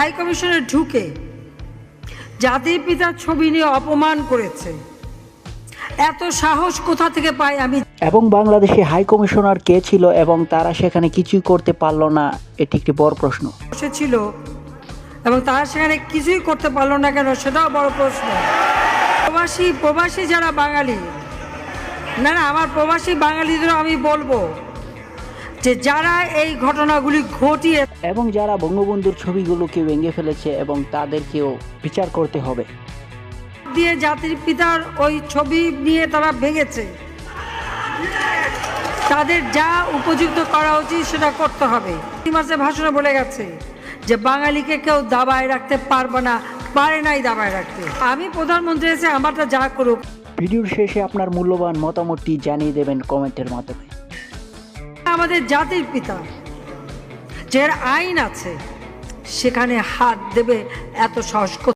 High কমিশনে ঢুকে জাতির পিতার ছবি নিয়ে অপমান করেছে, এত সাহস কোথা থেকে পায় আমি। এবং বাংলাদেশে হাই কমিশনার কে ছিল এবং তারা সেখানে কিছুই করতে পারলো না, এটি একটি বড় প্রশ্ন। ছিল এবং তারা সেখানে কিছুই করতে পারলো না কেন, সেটাও বড় প্রশ্ন। প্রবাসী যারা বাঙালি, না আমার প্রবাসী বাঙালিদেরও আমি বলবো যে যারা এই ঘটনাগুলি ঘটিয়ে এবং যারা বঙ্গবন্ধুর ছবিগুলোকে ভেঙে ফেলেছে এবং তাদেরকেও বিচার করতে হবে। দিয়ে জাতির পিতার ওই ছবি নিয়ে তারা ভেঙেছে, তাদের যা উপযুক্ত করা উচিত সেটা করতে হবে। মাসে ভাষণে বলে গেছে যে বাঙালিকে কেউ দাবায় রাখতে পারবে না, পারে নাই দাবায় রাখতে। আমি প্রধানমন্ত্রী এসে আমারটা যা করুক। ভিডিওর শেষে আপনার মূল্যবান মতামতটি জানিয়ে দেবেন কমেন্টের মাধ্যমে। আমাদের জাতির পিতা যে আইন আছে সেখানে হাত দেবে এত সাহস